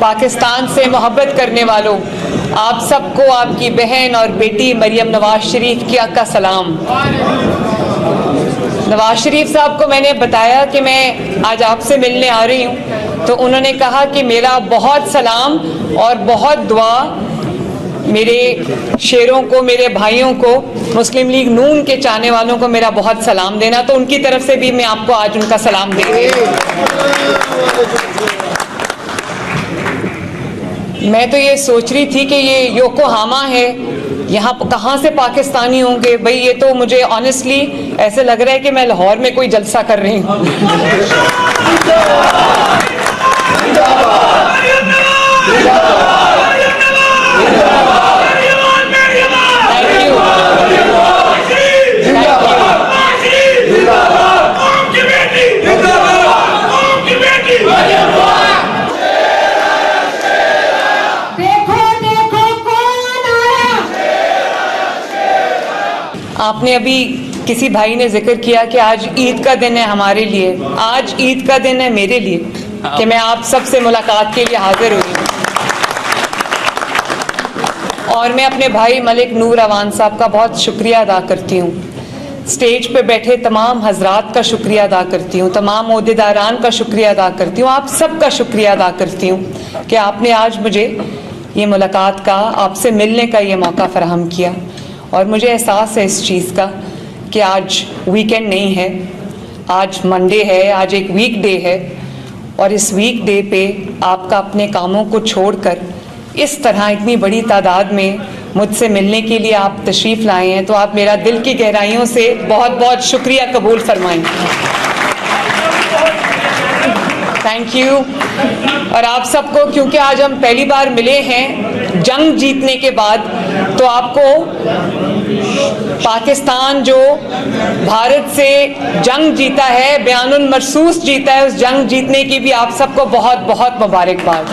पाकिस्तान से मोहब्बत करने वालों, आप सबको आपकी बहन और बेटी मरियम नवाज शरीफ का सलाम। नवाज शरीफ साहब को मैंने बताया कि मैं आज आपसे मिलने आ रही हूँ, तो उन्होंने कहा कि मेरा बहुत सलाम और बहुत दुआ मेरे शेरों को, मेरे भाइयों को, मुस्लिम लीग नून के चाहने वालों को मेरा बहुत सलाम देना। तो उनकी तरफ से भी मैं आपको आज उनका सलाम दे रही हूँ। मैं तो ये सोच रही थी कि ये योकोहामा है, यहाँ कहाँ से पाकिस्तानी होंगे भाई। ये तो मुझे ऑनेस्टली ऐसे लग रहा है कि मैं लाहौर में कोई जलसा कर रही हूँ। आपने अभी किसी भाई ने जिक्र किया कि आज ईद का दिन है हमारे लिए, आज ईद का दिन है मेरे लिए कि मैं आप सबसे मुलाकात के लिए हाजिर हुई हूँ। और मैं अपने भाई मलिक नूर अवान साहब का बहुत शुक्रिया अदा करती हूँ, स्टेज पे बैठे तमाम हजरात का शुक्रिया अदा करती हूँ, तमाम ओहदेदारान का शुक्रिया अदा करती हूँ, आप सब का शुक्रिया अदा करती हूँ कि आपने आज मुझे ये मुलाकात का, आपसे मिलने का ये मौका फराहम किया। और मुझे एहसास है इस चीज़ का कि आज वीकेंड नहीं है, आज मंडे है, आज एक वीकडे है, और इस वीकडे पे आपका अपने कामों को छोड़कर इस तरह इतनी बड़ी तादाद में मुझसे मिलने के लिए आप तशरीफ़ लाए हैं, तो आप मेरा दिल की गहराइयों से बहुत बहुत शुक्रिया कबूल फरमाएं। Thank you. और आप सबको, क्योंकि आज हम पहली बार मिले हैं जंग जीतने के बाद, तो आपको पाकिस्तान जो भारत से जंग जीता है, बयानुल मरसूस जीता है, उस जंग जीतने की भी आप सबको बहुत बहुत मुबारकबाद।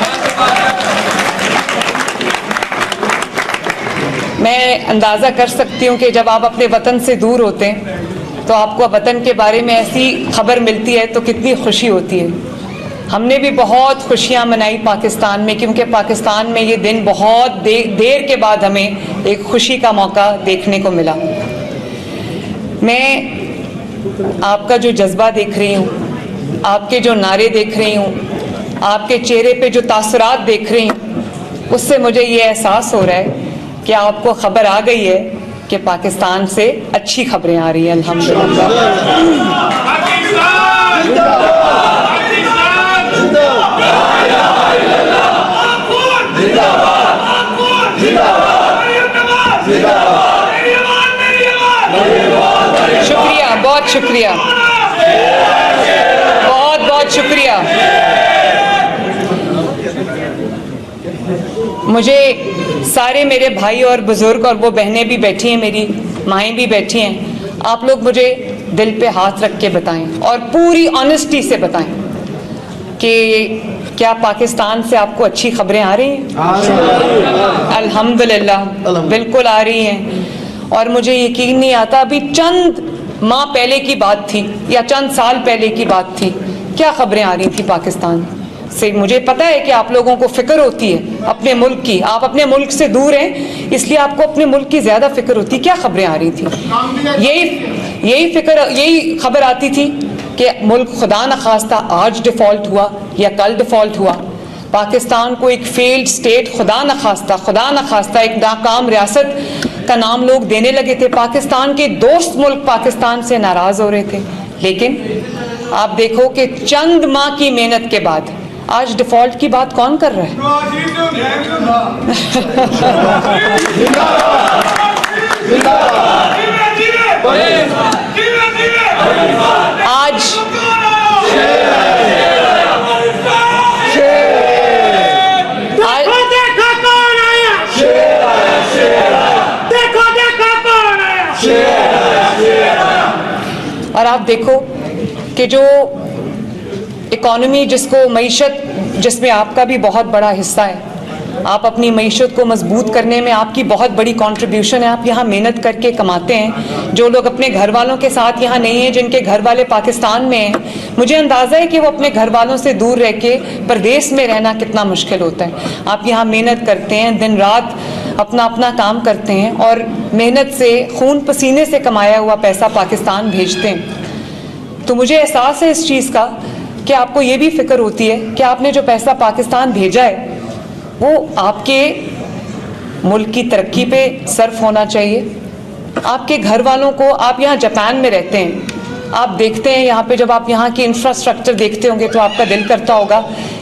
मैं अंदाज़ा कर सकती हूँ कि जब आप अपने वतन से दूर होते हैं तो आपको वतन के बारे में ऐसी खबर मिलती है तो कितनी खुशी होती है। हमने भी बहुत खुशियाँ मनाई पाकिस्तान में, क्योंकि पाकिस्तान में ये दिन बहुत देर के बाद हमें एक खुशी का मौका देखने को मिला। मैं आपका जो जज्बा देख रही हूँ, आपके जो नारे देख रही हूँ, आपके चेहरे पे जो तासुरात देख रही हूँ, उससे मुझे ये एहसास हो रहा है कि आपको खबर आ गई है कि पाकिस्तान से अच्छी खबरें आ रही हैं अल्हम्दुलिल्लाह। शुक्रिया, बहुत शुक्रिया, बहुत बहुत शुक्रिया। मुझे सारे मेरे भाई और बुजुर्ग और वो बहनें भी बैठी हैं, मेरी माएँ भी बैठी हैं, आप लोग मुझे दिल पे हाथ रख के बताएं और पूरी ऑनेस्टी से बताएं कि क्या पाकिस्तान से आपको अच्छी खबरें आ रही हैं? अल्हम्दुलिल्लाह बिल्कुल आ रही हैं। और मुझे यकीन नहीं आता, अभी चंद माह पहले की बात थी या चंद साल पहले की बात थी, क्या खबरें आ रही थी पाकिस्तान से। मुझे पता है कि आप लोगों को फिक्र होती है अपने मुल्क की, आप अपने मुल्क से दूर हैं इसलिए आपको अपने मुल्क की ज़्यादा फिक्र होती है। क्या खबरें आ रही थी? यही खबर आती थी कि मुल्क खुदा न खास्ता आज डिफ़ॉल्ट हुआ या कल डिफ़ॉल्ट हुआ, पाकिस्तान को एक फेल्ड स्टेट खुदा न खास्ता एक नाकाम रियासत का नाम लोग देने लगे थे। पाकिस्तान के दोस्त मुल्क पाकिस्तान से नाराज़ हो रहे थे, लेकिन आप देखो कि चंद माह की मेहनत के बाद आज डिफ़ॉल्ट की बात कौन कर रहा है? आज और आप देखो कि जो इकॉनमी जिसको मईशत जिसमें आपका भी बहुत बड़ा हिस्सा है, आप अपनी मईशत को मजबूत करने में आपकी बहुत बड़ी कंट्रीब्यूशन है। आप यहाँ मेहनत करके कमाते हैं। जो लोग अपने घर वालों के साथ यहाँ नहीं हैं, जिनके घर वाले पाकिस्तान में हैं, मुझे अंदाज़ा है कि वो अपने घर वालों से दूर रह के परदेश में रहना कितना मुश्किल होता है। आप यहाँ मेहनत करते हैं, दिन रात अपना अपना काम करते हैं और मेहनत से, खून पसीने से कमाया हुआ पैसा पाकिस्तान भेजते हैं। तो मुझे एहसास है इस चीज़ का कि आपको ये भी फिक्र होती है कि आपने जो पैसा पाकिस्तान भेजा है वो आपके मुल्क की तरक्की पे सर्फ होना चाहिए। आपके घर वालों को, आप यहाँ जापान में रहते हैं, आप देखते हैं यहाँ पे, जब आप यहाँ की इंफ्रास्ट्रक्चर देखते होंगे तो आपका दिल करता होगा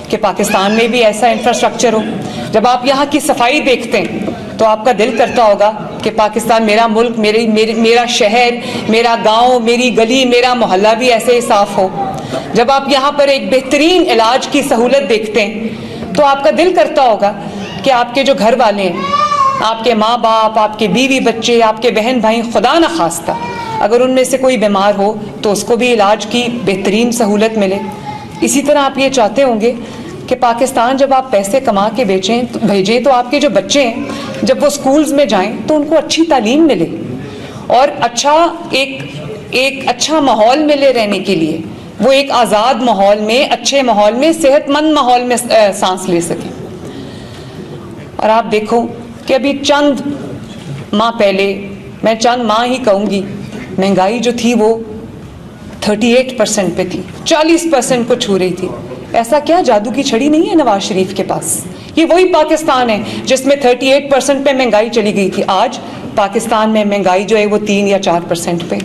कि पाकिस्तान में भी ऐसा इंफ्रास्ट्रक्चर हो। जब आप यहाँ की सफाई देखते हैं तो आपका दिल करता होगा कि पाकिस्तान, मेरा मुल्क, मेरा शहर, मेरा गांव, मेरी गली, मेरा मोहल्ला भी ऐसे ही साफ हो। जब आप यहाँ पर एक बेहतरीन इलाज की सहूलत देखते हैं तो आपका दिल करता होगा कि आपके जो घर वाले हैं, आपके माँ बाप, आपके बीवी बच्चे, आपके बहन भाई, खुदा न खास्ता अगर उनमें से कोई बीमार हो तो उसको भी इलाज की बेहतरीन सहूलत मिले। इसी तरह आप ये चाहते होंगे कि पाकिस्तान जब आप पैसे कमा के भेजें तो आपके जो बच्चे हैं जब वो स्कूल्स में जाएं तो उनको अच्छी तालीम मिले और एक अच्छा माहौल मिले रहने के लिए। वो एक आज़ाद माहौल में, अच्छे माहौल में, सेहतमंद माहौल में सांस ले सकें। और आप देखो कि अभी चंद माह पहले, मैं चंद माह ही कहूँगी, महंगाई जो थी वो 38% पे थी, 40% को छू रही थी। ऐसा क्या जादू की छड़ी नहीं है नवाज शरीफ के पास? ये वही पाकिस्तान है जिसमें 38% पे महंगाई चली गई थी। आज पाकिस्तान में महंगाई जो है वो 3 या 4% पे।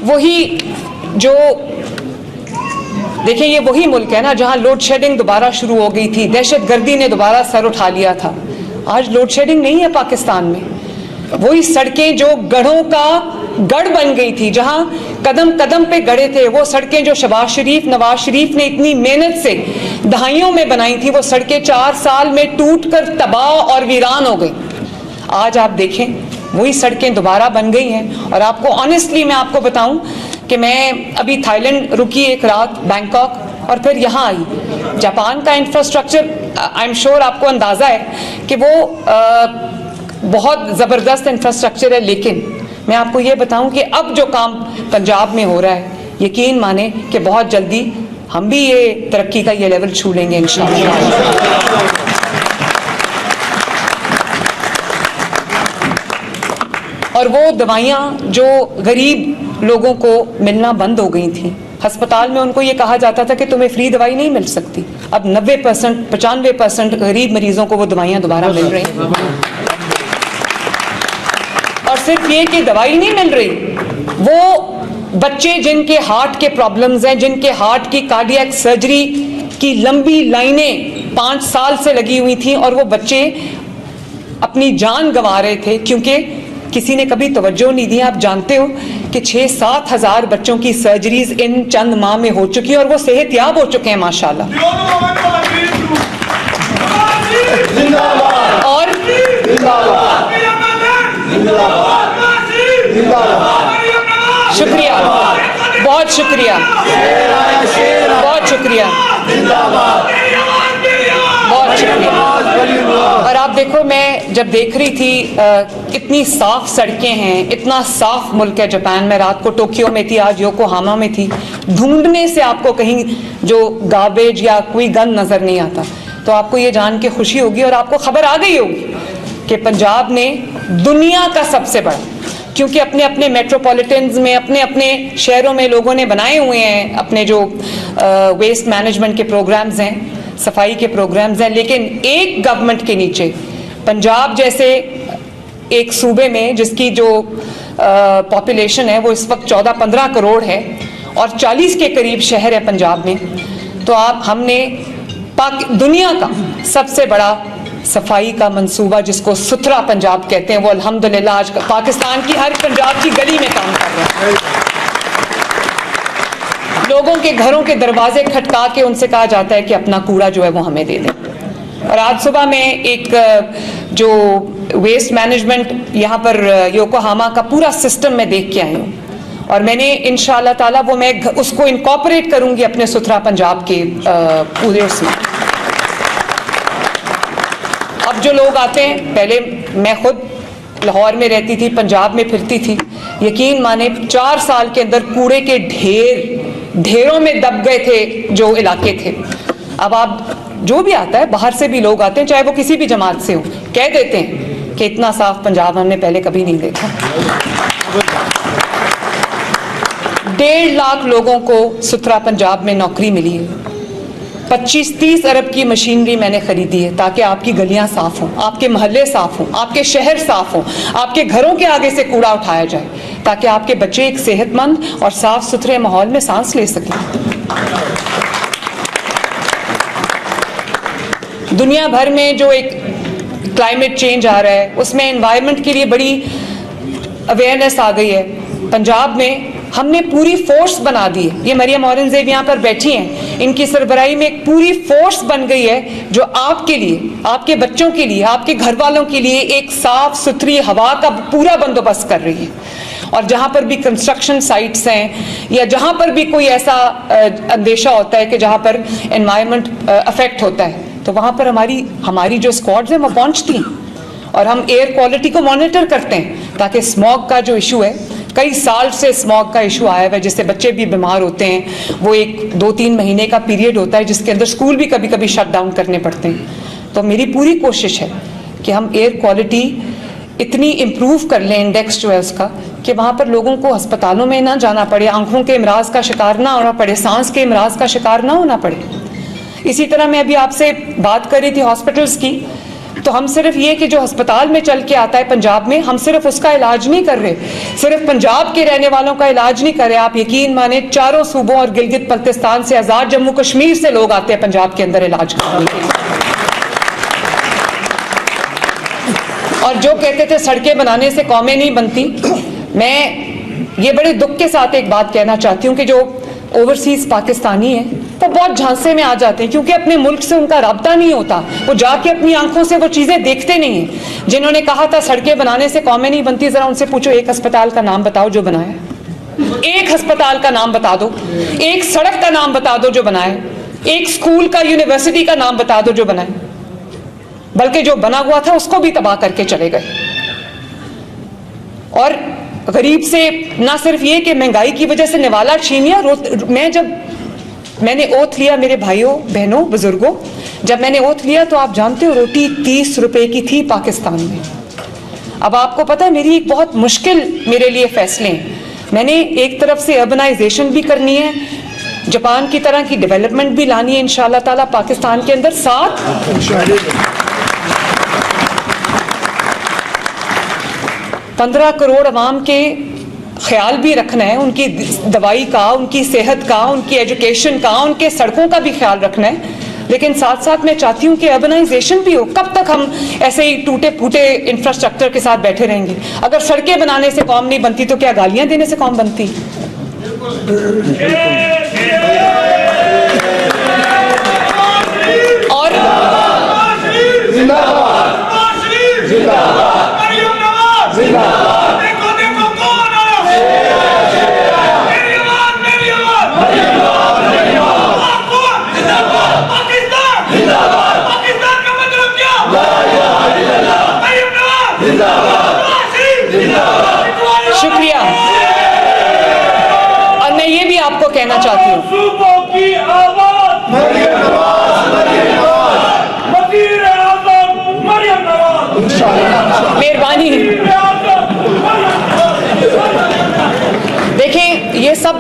वही जो देखिए, ये वही मुल्क है ना जहां लोड शेडिंग दोबारा शुरू हो गई थी, दहशतगर्दी ने दोबारा सर उठा लिया था। आज लोड शेडिंग नहीं है पाकिस्तान में। वही सड़कें जो गढ़ों का गढ़ बन गई थी, जहां कदम कदम पे गढ़े थे, वो सड़कें जो शहबाज शरीफ, नवाज शरीफ ने इतनी मेहनत से दहाइयों में बनाई थी, वो सड़कें 4 साल में टूट कर तबाह और वीरान हो गई। आज आप देखें वही सड़कें दोबारा बन गई हैं। और आपको ऑनेस्टली मैं आपको बताऊं कि मैं अभी थाईलैंड रुकी एक रात, बैंकॉक, और फिर यहाँ आई। जापान का इंफ्रास्ट्रक्चर, आई एम श्योर आपको अंदाज़ा है कि वो बहुत ज़बरदस्त इंफ्रास्ट्रक्चर है, लेकिन मैं आपको ये बताऊं कि अब जो काम पंजाब में हो रहा है, यकीन माने कि बहुत जल्दी हम भी ये तरक्की का ये लेवल छू लेंगे इंशाअल्लाह। और वो दवाइयाँ जो गरीब लोगों को मिलना बंद हो गई थी, अस्पताल में उनको ये कहा जाता था कि तुम्हें फ्री दवाई नहीं मिल सकती, अब 90%, 95% गरीब मरीजों को वो दवाइयाँ दोबारा मिल रही हैं। और सिर्फ ये कि दवाई नहीं मिल रही, वो बच्चे जिनके हार्ट के प्रॉब्लम्स हैं, जिनके हार्ट की कार्डियक सर्जरी की लंबी लाइनें 5 साल से लगी हुई थी, और वो बच्चे अपनी जान गंवा रहे थे क्योंकि किसी ने कभी तवज्जो नहीं दी। आप जानते हो कि 6-7 हज़ार बच्चों की सर्जरीज इन चंद माह में हो चुकी है और वो सेहतयाब हो चुके हैं माशाल्लाह। और शुक्रिया, बहुत शुक्रिया, बहुत शुक्रिया, बहुत शुक्रिया। और आप देखो, मैं जब देख रही थी इतनी साफ सड़कें हैं, इतना साफ मुल्क है जापान में। रात को टोक्यो में थी, आज योकोहामा में थी। ढूंढने से आपको कहीं जो गार्बेज या कोई गंद नजर नहीं आता। तो आपको ये जान के खुशी होगी और आपको खबर आ गई होगी कि पंजाब ने दुनिया का सबसे बड़ा, क्योंकि अपने अपने मेट्रोपॉलिटन्स में, अपने अपने शहरों में लोगों ने बनाए हुए हैं अपने जो वेस्ट मैनेजमेंट के प्रोग्राम्स हैं, सफाई के प्रोग्राम्स हैं, लेकिन एक गवर्नमेंट के नीचे पंजाब जैसे एक सूबे में जिसकी जो पॉपुलेशन है वो इस वक्त 14-15 करोड़ है और 40 के करीब शहर है पंजाब में, तो हमने दुनिया का सबसे बड़ा सफाई का मंसूबा, जिसको सुथरा पंजाब कहते हैं, वो अल्हम्दुलिल्लाह आज पाकिस्तान की हर पंजाब की गली में काम कर रहा है। लोगों के घरों के दरवाजे खटका के उनसे कहा जाता है कि अपना कूड़ा जो है वो हमें दे दें। और आज सुबह मैं एक जो वेस्ट मैनेजमेंट यहाँ पर योकोहामा का पूरा सिस्टम मैं देख के आई हूँ, और मैंने इंशाअल्लाह ताला वो मैं उसको इनकॉर्पोरेट करूँगी अपने सुथरा पंजाब के पूरे उसमें। अब जो लोग आते हैं, पहले मैं खुद लाहौर में रहती थी, पंजाब में फिरती थी, यकीन माने 4 साल के अंदर कूड़े के ढेरों में दब गए थे जो इलाके थे। अब आप जो भी आता है, बाहर से भी लोग आते हैं, चाहे वो किसी भी जमात से हो, कह देते हैं कि इतना साफ पंजाब हमने पहले कभी नहीं देखा। 1.5 लाख लोगों को सुथरा पंजाब में नौकरी मिली है। 25-30 अरब की मशीनरी मैंने खरीदी है ताकि आपकी गलियां साफ हों, आपके मोहल्ले साफ हों, आपके शहर साफ हों, आपके घरों के आगे से कूड़ा उठाया जाए, ताकि आपके बच्चे एक सेहतमंद और साफ सुथरे माहौल में सांस ले सकें। दुनिया भर में जो एक क्लाइमेट चेंज आ रहा है, उसमें एनवायरनमेंट के लिए बड़ी अवेयरनेस आ गई है। पंजाब में हमने पूरी फोर्स बना दी है। ये मरियम औरंगजेब यहाँ पर बैठी हैं, इनकी सरबराही में एक पूरी फोर्स बन गई है जो आपके लिए, आपके बच्चों के लिए, आपके घर वालों के लिए एक साफ सुथरी हवा का पूरा बंदोबस्त कर रही है। और जहाँ पर भी कंस्ट्रक्शन साइट्स हैं या जहाँ पर भी कोई ऐसा अंदेशा होता है कि जहाँ पर एनवायरनमेंट अफेक्ट होता है, तो वहाँ पर हमारी जो स्क्वाड्स हैं वो पहुँचती हैं, और हम एयर क्वालिटी को मॉनिटर करते हैं ताकि स्मॉग का जो इशू है, कई साल से स्मॉग का इशू आया हुआ है जिससे बच्चे भी बीमार होते हैं। वो एक 2-3 महीने का पीरियड होता है जिसके अंदर स्कूल भी कभी कभी शट डाउन करने पड़ते हैं। तो मेरी पूरी कोशिश है कि हम एयर क्वालिटी इतनी इम्प्रूव कर लें, इंडेक्स जो है उसका, कि वहाँ पर लोगों को अस्पतालों में ना जाना पड़े, आंखों के इमराज का शिकार ना होना पड़े, सांस के इमराज का शिकार ना होना पड़े। इसी तरह मैं अभी आपसे बात कर रही थी हॉस्पिटल्स की, तो हम सिर्फ ये कि जो अस्पताल में चल के आता है पंजाब में, हम सिर्फ उसका इलाज नहीं कर रहे, सिर्फ पंजाब के रहने वालों का इलाज नहीं कर रहे। आप यकीन माने चारों सूबों और गिलगित बल्तिस्तान से, आजाद जम्मू कश्मीर से लोग आते हैं पंजाब के अंदर इलाज करने के लिए। और जो कहते थे सड़कें बनाने से कौमें नहीं बनती, मैं ये बड़े दुख के साथ एक बात कहना चाहती हूँ कि जो ओवरसीज पाकिस्तानी है वो बहुत झांसे में आ जाते हैं, क्योंकि अपने मुल्क से उनका राब्ता नहीं होता, वो जाके अपनी आंखों से वो चीजें देखते नहीं हैं। जिन्होंने कहा था सड़कें बनाने से कौमें नहीं बनती, जरा उनसे पूछो एक अस्पताल का नाम बताओ जो बनाया, एक अस्पताल का नाम बता दो, एक सड़क का नाम बता दो जो बनाए, एक स्कूल का, यूनिवर्सिटी का नाम बता दो जो बनाए, बल्कि जो बना हुआ था उसको भी तबाह करके चले गए। और गरीब से ना सिर्फ ये कि महंगाई की वजह से निवाला छीन लिया। मैंने ओथ लिया, मेरे भाइयों बहनों बुजुर्गों, जब मैंने ओथ लिया तो आप जानते हो रोटी 30 रुपए की थी पाकिस्तान में। अब आपको पता है मेरी एक बहुत मुश्किल मेरे लिए फैसले हैं। मैंने एक तरफ से अर्बनाइजेशन भी करनी है, जापान की तरह की डेवलपमेंट भी लानी है इंशाअल्लाह ताला पाकिस्तान के अंदर, साथ 15 करोड़ अवाम के ख्याल भी रखना है, उनकी दवाई का, उनकी सेहत का, उनकी एजुकेशन का, उनके सड़कों का भी ख्याल रखना है। लेकिन साथ साथ मैं चाहती हूँ कि अर्बनाइजेशन भी हो। कब तक हम ऐसे ही टूटे फूटे इंफ्रास्ट्रक्चर के साथ बैठे रहेंगे? अगर सड़कें बनाने से कौम नहीं बनती तो क्या गालियां देने से कौम बनती? और शुक्रिया। और मैं ये भी आपको कहना चाहती हूँ, मेहरबानी। देखें ये सब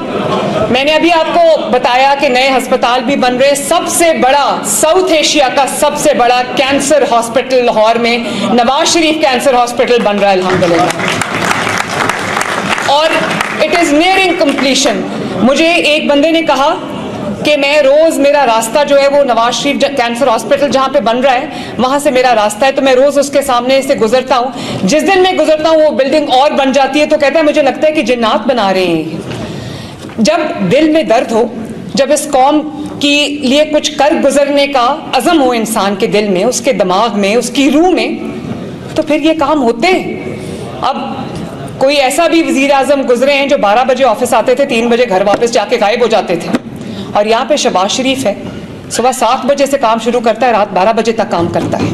मैंने अभी आपको बताया कि नए अस्पताल भी बन रहे। सबसे बड़ा, साउथ एशिया का सबसे बड़ा कैंसर हॉस्पिटल लाहौर में नवाज शरीफ कैंसर हॉस्पिटल बन रहा है अल्हम्दुलिल्लाह, और इट इज नियरिंग कंप्लीशन। मुझे एक बंदे ने कहा कि मैं रोज, मेरा रास्ता जो है वो नवाज शरीफ कैंसर हॉस्पिटल जहाँ पे बन रहा है वहां से मेरा रास्ता है, तो मैं रोज उसके सामने से गुजरता हूँ। जिस दिन मैं गुजरता हूँ वो बिल्डिंग और बन जाती है, तो कहता है मुझे लगता है कि जिन्नात बना रहे हैं। जब दिल में दर्द हो, जब इस कौम के लिए कुछ कर गुजरने का अज़म हो इंसान के दिल में, उसके दिमाग में, उसकी रूह में, तो फिर ये काम होते हैं। अब कोई ऐसा भी वजीर आजम गुजरे हैं जो 12 बजे ऑफिस आते थे, 3 बजे घर वापस जाके गायब हो जाते थे, और यहाँ पे शहबाज शरीफ है, सुबह 7 बजे से काम शुरू करता है, रात 12 बजे तक काम करता है।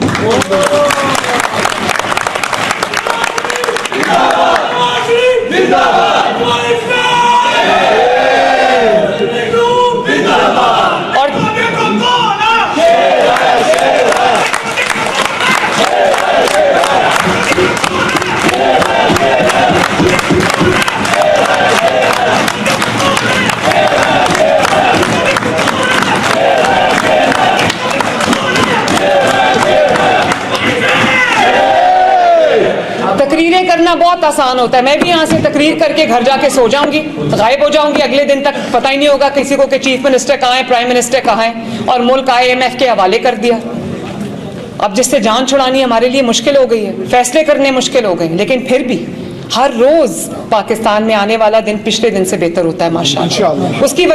तकरीरें करना बहुत आसान होता है। मैं भी यहाँ से तकरीर करके घर जाके सो जाऊंगी, गायब हो जाऊंगी, अगले दिन तक पता ही नहीं होगा किसी को कि चीफ मिनिस्टर कहाँ है, प्राइम मिनिस्टर कहाँ है, और मुल्क IMF के हवाले कर दिया। अब जिससे जान छुड़ानी हमारे लिए मुश्किल हो गई है, फैसले करने मुश्किल हो गए, लेकिन फिर भी हर रोज पाकिस्तान में आने वाला दिन पिछले दिन से बेहतर होता है माशाअल्लाह। उसकी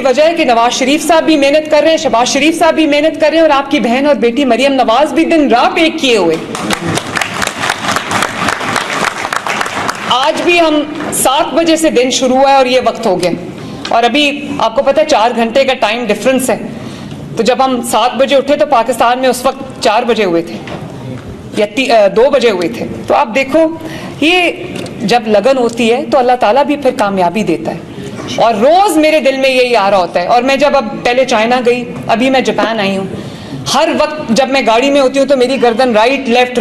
वजह है कि नवाज शरीफ साहब भी मेहनत कर रहे हैं, शहबाज शरीफ साहब भी मेहनत कर रहे हैं, और आपकी बहन और बेटी मरियम नवाज भी दिन रात एक किए हुए। आज भी हम 7 बजे से दिन शुरू हुआ है और ये वक्त हो गया, और अभी आपको पता है 4 घंटे का टाइम डिफरेंस है। तो जब हम 7 बजे उठे तो पाकिस्तान में उस वक्त 4 बजे हुए थे या 2 बजे हुए थे। तो आप देखो, ये जब लगन होती है तो अल्लाह ताला भी फिर कामयाबी देता है, और रोज मेरे दिल में यही आ रहा होता है। और मैं जब अब पहले चाइना गई, अभी मैं जापान आई हूँ, हर वक्त जब मैं गाड़ी में होती हूँ तो मेरी गर्दन राइट लेफ्ट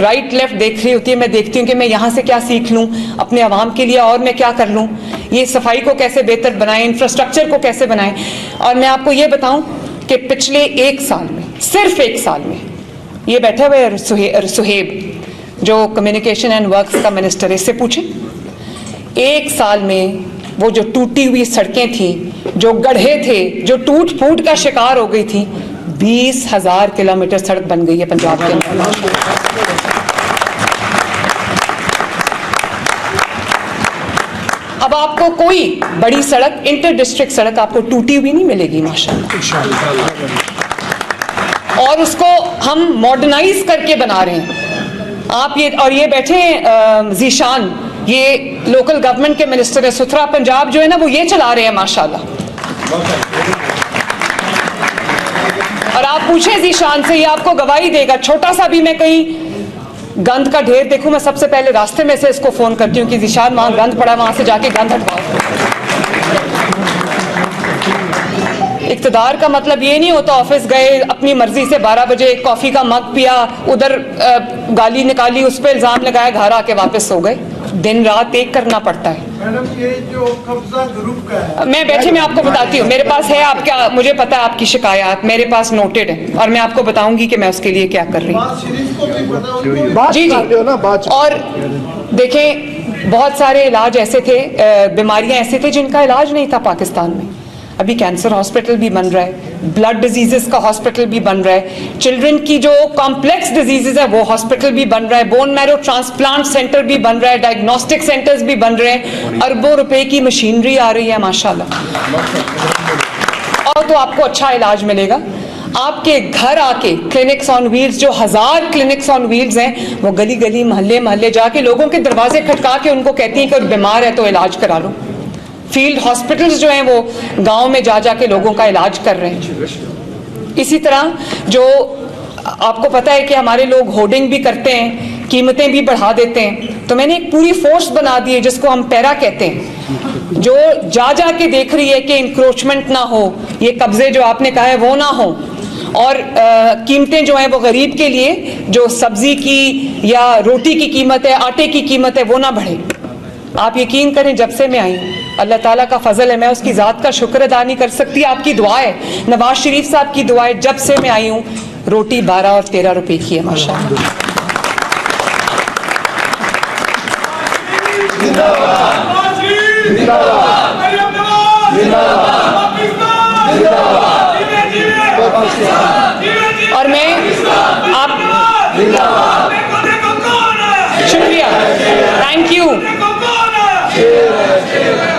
देख रही होती है। मैं देखती हूँ कि मैं यहाँ से क्या सीख लूँ अपने आवाम के लिए, और मैं क्या कर लूँ, ये सफाई को कैसे बेहतर बनाएं, इंफ्रास्ट्रक्चर को कैसे बनाएं। और मैं आपको ये बताऊँ कि पिछले 1 साल में, सिर्फ 1 साल में, ये बैठे हुए सुहेब जो कम्युनिकेशन एंड वर्क्स का मिनिस्टर है, इससे पूछे 1 साल में वो जो टूटी हुई सड़कें थी, जो गड्ढे थे, जो टूट फूट का शिकार हो गई थी, 20,000 किलोमीटर सड़क बन गई है पंजाब के अंदर। अब आपको कोई बड़ी सड़क, इंटर डिस्ट्रिक्ट सड़क आपको टूटी हुई नहीं मिलेगी माशाअल्लाह, और उसको हम मॉडर्नाइज करके बना रहे हैं। आप ये बैठे हैं जीशान, ये लोकल गवर्नमेंट के मिनिस्टर है, सुथरा पंजाब जो है ना, वो ये चला रहे हैं माशाअल्लाह। और आप पूछे जीशान से, ये आपको गवाही देगा। छोटा सा भी मैं कहीं गंद का ढेर देखूं, मैं सबसे पहले रास्ते में से इसको फोन करती हूँ कि जीशान वहां गंद पड़ा, वहां से जाके गंद हटवाओ। इक़्तिदार का मतलब ये नहीं होता ऑफिस गए, अपनी मर्जी से 12 बजे कॉफी का मग पिया, उधर गाली निकाली, उस पर इल्जाम लगाया, घर आके वापस सो गए। दिन रात एक करना पड़ता है। मैडम, ये जो कब्जा ग्रुप का है, मैं बैठे मैं आपको बताती हूँ, मेरे पास है, आपका मुझे पता है आपकी शिकायत मेरे पास नोटेड है, और मैं आपको बताऊंगी कि मैं उसके लिए क्या कर रही हूँ। जी जी। और देखें, बहुत सारे इलाज ऐसे थे, बीमारियां ऐसे थे जिनका इलाज नहीं था पाकिस्तान में। अभी कैंसर हॉस्पिटल भी बन रहा है, ब्लड डिजीजेस का हॉस्पिटल भी बन रहा है, चिल्ड्रन की जो कॉम्प्लेक्स डिजीजेस है वो हॉस्पिटल भी बन रहा है, बोन मैरो ट्रांसप्लांट सेंटर भी बन रहा है, डायग्नोस्टिक सेंटर्स भी बन रहे हैं, अरबों रुपए की मशीनरी आ रही है माशाल्लाह। और तो आपको अच्छा इलाज मिलेगा। आपके घर आके क्लिनिक्स ऑन व्हील्स, जो 1000 क्लिनिक्स ऑन व्हील्स हैं, वो गली गली मोहल्ले मोहल्ले जाके लोगों के दरवाजे खटका के उनको कहती हैं कि बीमार है तो इलाज करा लो। फील्ड हॉस्पिटल्स जो हैं वो गांव में जा जाके लोगों का इलाज कर रहे हैं। इसी तरह जो आपको पता है कि हमारे लोग होर्डिंग भी करते हैं, कीमतें भी बढ़ा देते हैं, तो मैंने एक पूरी फोर्स बना दी है जिसको हम पैरा कहते हैं, जो जा जा के देख रही है कि इंक्रोचमेंट ना हो, ये कब्जे जो आपने कहा है वो ना हो, और कीमतें जो हैं वो गरीब के लिए जो सब्जी की या रोटी की कीमत है, आटे की कीमत है, वो ना बढ़े। आप यकीन करें, जब से मैं आई हूँ, अल्लाह ताला का फजल है, मैं उसकी ज़ात का शुक्र अदा नहीं कर सकती। आपकी दुआ है, नवाज शरीफ साहब की दुआ है, जब से मैं आई हूँ रोटी 12 और 13 रुपए की है माशाअल्लाह। और मैं आप शुक्रिया, थैंक यू।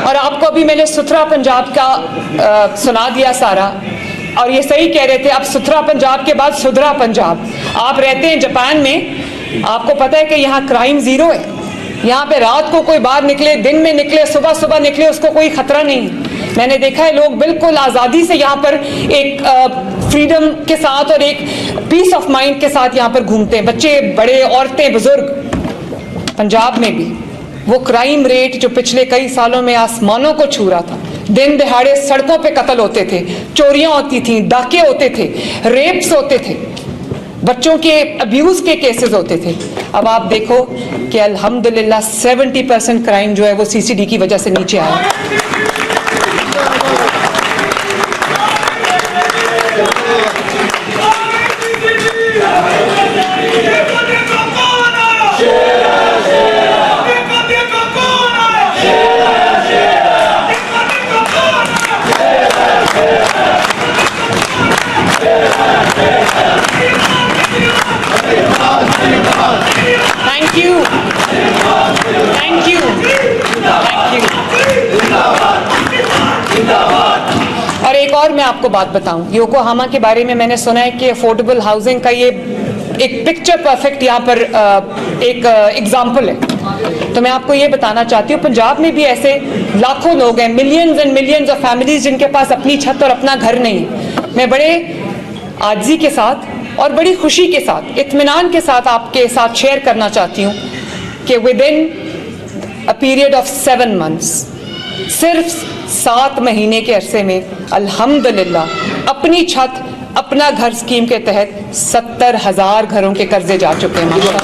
और आपको अभी मैंने सुथरा पंजाब का सुना दिया सारा, और ये सही कह रहे थे, अब सुथरा पंजाब के बाद सुधरा पंजाब। आप रहते हैं जापान में, आपको पता है कि यहाँ क्राइम जीरो है। यहाँ पे रात को कोई बाहर निकले, दिन में निकले, सुबह सुबह निकले, उसको कोई खतरा नहीं है। मैंने देखा है लोग बिल्कुल आज़ादी से यहाँ पर एक फ्रीडम के साथ और एक पीस ऑफ माइंड के साथ यहाँ पर घूमते हैं, बच्चे, बड़े, औरतें, बुजुर्ग। पंजाब में भी वो क्राइम रेट जो पिछले कई सालों में आसमानों को छू रहा था, दिन दहाड़े सड़कों पे कत्ल होते थे, चोरियां होती थी, डाके होते थे, रेप्स होते थे, बच्चों के अब्यूज के केसेस होते थे। अब आप देखो कि अल्हम्दुलिल्लाह 70% क्राइम जो है वो सीसीडी की वजह से नीचे आया। Thank you. Thank you. Thank you. और एक और मैं आपको बात बताऊं, योकोहामा के बारे में मैंने सुना है कि अफोर्डेबल हाउसिंग का ये एक पिक्चर परफेक्ट यहाँ पर एक एग्जाम्पल है। तो मैं आपको ये बताना चाहती हूँ, पंजाब में भी ऐसे लाखों लोग हैं, millions and millions of families जिनके पास अपनी छत और अपना घर नहीं है। मैं बड़े आजिज़ी के साथ और बड़ी खुशी के साथ, इत्मीनान के साथ आपके साथ शेयर करना चाहती हूँ कि with in a period of 7 months, सिर्फ 7 महीने के अरसे में अल्हम्दुलिल्लाह अपनी छत अपना घर स्कीम के तहत 70,000 घरों के कर्जे जा चुके हैं माशाअल्लाह।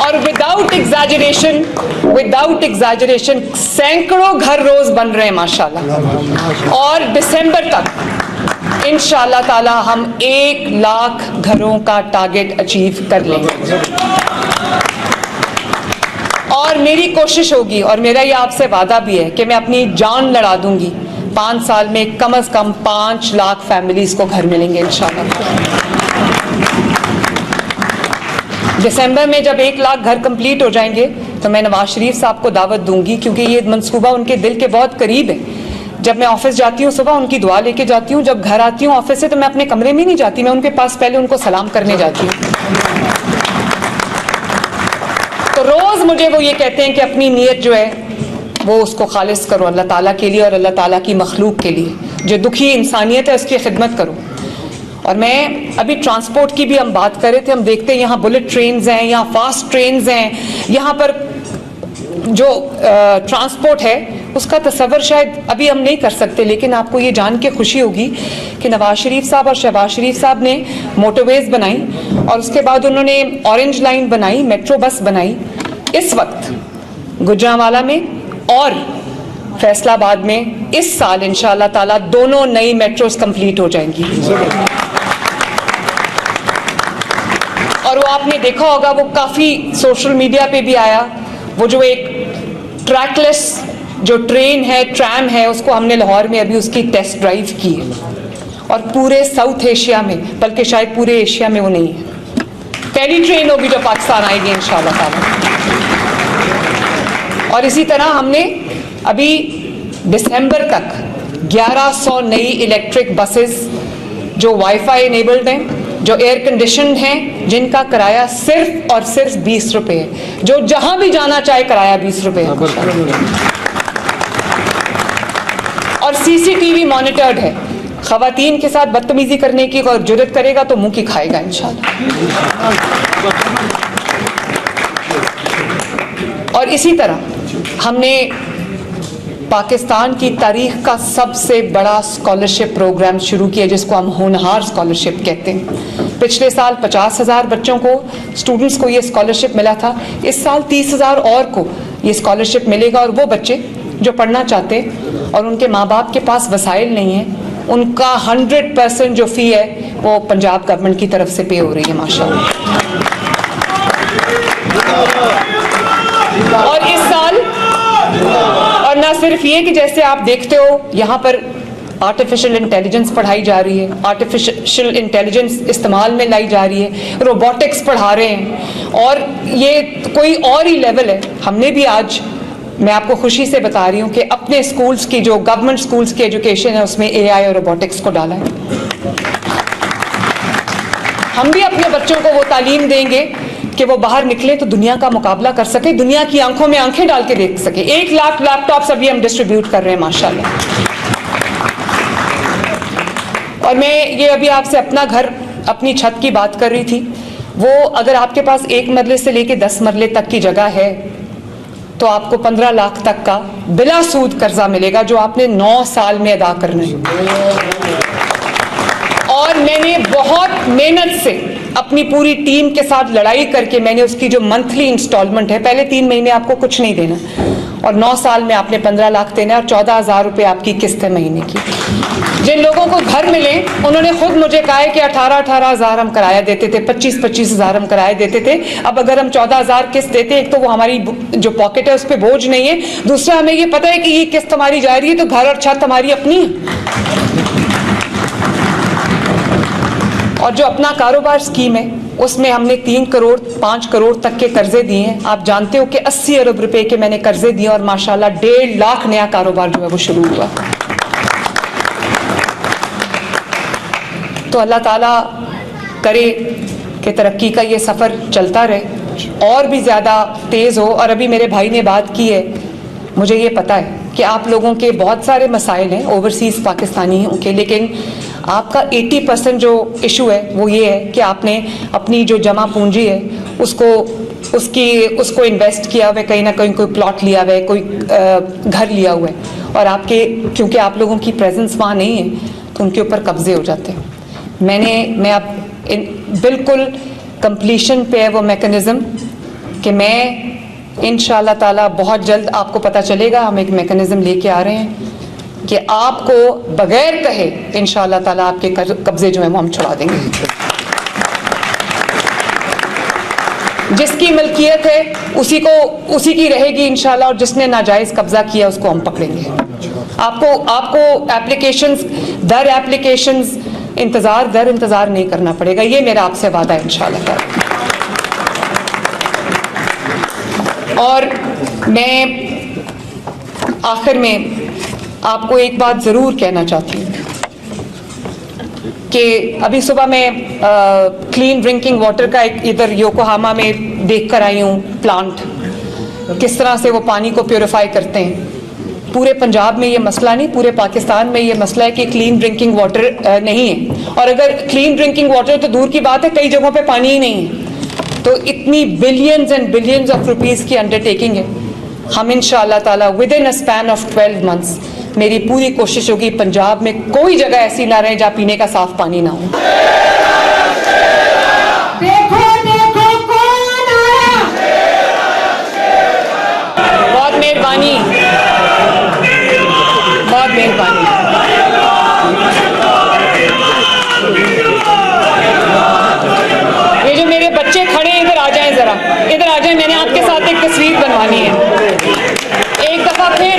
और विदाउट एग्जैजरेशन सैकड़ों घर रोज बन रहे हैं माशाअल्लाह। और दिसंबर तक इंशाअल्लाह ताला हम 1 लाख घरों का टारगेट अचीव कर लेंगे। और मेरी कोशिश होगी और मेरा ये आपसे वादा भी है कि मैं अपनी जान लड़ा दूंगी, 5 साल में कम से कम 5 लाख फैमिलीज को घर मिलेंगे इंशाअल्लाह। दिसंबर में जब 1 लाख घर कंप्लीट हो जाएंगे तो मैं नवाज शरीफ साहब को दावत दूंगी, क्योंकि ये मंसूबा उनके दिल के बहुत करीब है। जब मैं ऑफिस जाती हूँ सुबह उनकी दुआ लेके जाती हूँ, जब घर आती हूँ ऑफिस से तो मैं अपने कमरे में नहीं जाती, मैं उनके पास पहले उनको सलाम करने जाती हूँ। तो रोज मुझे वो ये कहते हैं कि अपनी नीयत जो है वो उसको खालिस करो अल्लाह ताला के लिए और अल्लाह ताला की मखलूक के लिए, जो दुखी इंसानियत है उसकी खिदमत करो। और मैं अभी ट्रांसपोर्ट की भी हम बात कर रहे थे, हम देखते हैं यहाँ बुलेट ट्रेन्स हैं, यहाँ फास्ट ट्रेन्स हैं, यहाँ पर जो ट्रांसपोर्ट है उसका तसव्वुर शायद अभी हम नहीं कर सकते, लेकिन आपको ये जान के खुशी होगी कि नवाज शरीफ साहब और शहबाज शरीफ साहब ने मोटरवेज बनाई और उसके बाद उन्होंने ऑरेंज लाइन बनाई, मेट्रो बस बनाई। इस वक्त गुजरांवाला में और फैसलाबाद में इस साल इंशाअल्लाह ताला दोनों नई मेट्रोस कंप्लीट हो जाएंगी। और वो आपने देखा होगा, वो काफ़ी सोशल मीडिया पे भी आया, वो जो एक ट्रैकलेस जो ट्रेन है, ट्रैम है, उसको हमने लाहौर में अभी उसकी टेस्ट ड्राइव की है और पूरे साउथ एशिया में, बल्कि शायद पूरे एशिया में वो नहीं है, पहली ट्रेन होगी जो पाकिस्तान आएगी इंशाअल्लाह ताला। और इसी तरह हमने अभी दिसंबर तक 1100 नई इलेक्ट्रिक बसेस जो वाईफाई इनेबल्ड हैं, जो एयर कंडीशनड हैं, जिनका किराया सिर्फ और सिर्फ 20 रुपये है, जो जहां भी जाना चाहे किराया 20 रुपये है। और सीसीटीवी मॉनिटर्ड है, खवातीन के साथ बदतमीजी करने की अगर जुर्रत करेगा तो मुंह की खाएगा इंशाल्लाह। और इसी तरह हमने पाकिस्तान की तारीख का सबसे बड़ा स्कॉलरशिप प्रोग्राम शुरू किया जिसको हम होनहार स्कॉलरशिप कहते हैं। पिछले साल 50,000 बच्चों को, स्टूडेंट्स को ये स्कॉलरशिप मिला था। इस साल 30,000 और को ये स्कॉलरशिप मिलेगा और वो बच्चे जो पढ़ना चाहते और उनके माँ बाप के पास वसाइल नहीं है, उनका 100% जो फ़ी है वो पंजाब गवर्नमेंट की तरफ से पे हो रही है माशाल्लाह। और इस साल, और ना सिर्फ ये कि जैसे आप देखते हो यहाँ पर आर्टिफिशियल इंटेलिजेंस पढ़ाई जा रही है, आर्टिफिशियल इंटेलिजेंस इस्तेमाल में लाई जा रही है, रोबोटिक्स पढ़ा रहे हैं और ये कोई और ही लेवल है। हमने भी आज, मैं आपको खुशी से बता रही हूँ कि अपने स्कूल्स की जो गवर्नमेंट स्कूल्स की एजुकेशन है उसमें AI और रोबोटिक्स को डाला है। हम भी अपने बच्चों को वो तालीम देंगे कि वो बाहर निकले तो दुनिया का मुकाबला कर सके, दुनिया की आंखों में आंखें डाल के देख सके। 1 लाख लैपटॉप्स अभी हम डिस्ट्रीब्यूट कर रहे हैं माशाल्लाह। और मैं ये अभी आपसे अपना घर, अपनी छत की बात कर रही थी। वो अगर आपके पास 1 मरले से लेके 10 मरले तक की जगह है तो आपको 15 लाख तक का बिला सूद कर्जा मिलेगा, जो आपने 9 साल में अदा करना है। और मैंने बहुत मेहनत से अपनी पूरी टीम के साथ लड़ाई करके मैंने उसकी जो मंथली इंस्टॉलमेंट है, पहले 3 महीने आपको कुछ नहीं देना और 9 साल में आपने 15 लाख देना और 14,000 रुपये आपकी किस्त है महीने की। जिन लोगों को घर मिले उन्होंने खुद मुझे कहा है कि 18,000 हम किराया देते थे, 25,000 हम किराया देते थे। अब अगर हम 14,000 किस्त देते, एक तो वो हमारी जो पॉकेट है उस पर बोझ नहीं है, दूसरा हमें ये पता है कि ये किस्त हमारी जा रही है तो घर और छत हमारी अपनी है। और जो अपना कारोबार स्कीम है उसमें हमने 3 करोड़ 5 करोड़ तक के कर्जे दिए हैं। आप जानते हो कि 80 अरब रुपए के मैंने कर्जे दिए और माशाल्लाह 1.5 लाख नया कारोबार जो है वो शुरू हुआ। तो अल्लाह ताला करे कि तरक्की का ये सफ़र चलता रहे और भी ज़्यादा तेज़ हो। और अभी मेरे भाई ने बात की है, मुझे ये पता है कि आप लोगों के बहुत सारे मसाइल हैं ओवरसीज़ पाकिस्तानियों के, लेकिन आपका 80% जो इशू है वो ये है कि आपने अपनी जो जमा पूंजी है उसको इन्वेस्ट किया हुआ है, कहीं ना कहीं कोई प्लॉट लिया हुआ है, कोई घर लिया हुआ है और आपके क्योंकि आप लोगों की प्रेजेंस वहाँ नहीं है तो उनके ऊपर कब्जे हो जाते हैं। मैं अब बिल्कुल कंप्लीशन पे है वो मैकेनिज़्म कि मैं इंशाल्लाह ताला बहुत जल्द आपको पता चलेगा, हम एक मैकेनिज़्म लेके आ रहे हैं कि आपको बगैर कहे इंशाल्लाह ताला आपके कब्जे जो है वो हम छुड़ा देंगे। जिसकी मलकियत है उसी की रहेगी इंशाल्लाह, और जिसने नाजायज कब्जा किया उसको हम पकड़ेंगे। आपको एप्लीकेशंस दर एप्लीकेशंस इंतजार नहीं करना पड़ेगा, ये मेरा आपसे वादा है इंशाल्लाह ताला। और मैं आखिर में आपको एक बात ज़रूर कहना चाहती हूँ कि अभी सुबह मैं क्लीन ड्रिंकिंग वाटर का एक इधर योकोहामा में देख कर आई हूँ प्लांट, किस तरह से वो पानी को प्योरीफाई करते हैं। पूरे पंजाब में ये मसला नहीं, पूरे पाकिस्तान में ये मसला है कि क्लीन ड्रिंकिंग वाटर नहीं है। और अगर क्लीन ड्रिंकिंग वाटर तो दूर की बात है, कई जगहों पे पानी ही नहीं है। तो इतनी billions and billions of rupees की अंडरटेकिंग है। हम इंशाअल्लाह ताला with in a span of 12 months मेरी पूरी कोशिश होगी पंजाब में कोई जगह ऐसी ना रहे जहाँ पीने का साफ पानी ना हो। देखो देखो कौन आया। बहुत मेहरबानी, बहुत मेहरबानी। ये जो मेरे बच्चे खड़े हैं इधर आ जाएं, जरा इधर आ जाएं, मैंने आपके साथ एक तस्वीर बनवानी है। एक दफा फिर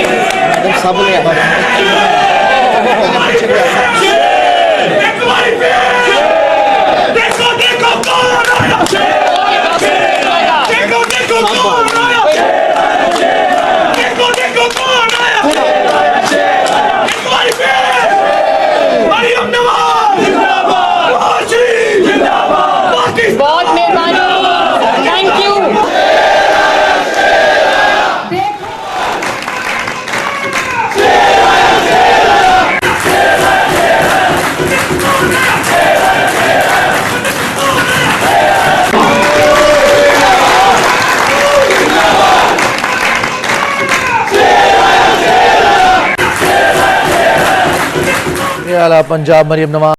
बहुत मेहरबानी, थैंक यू। पंजाब मरियम नवाज।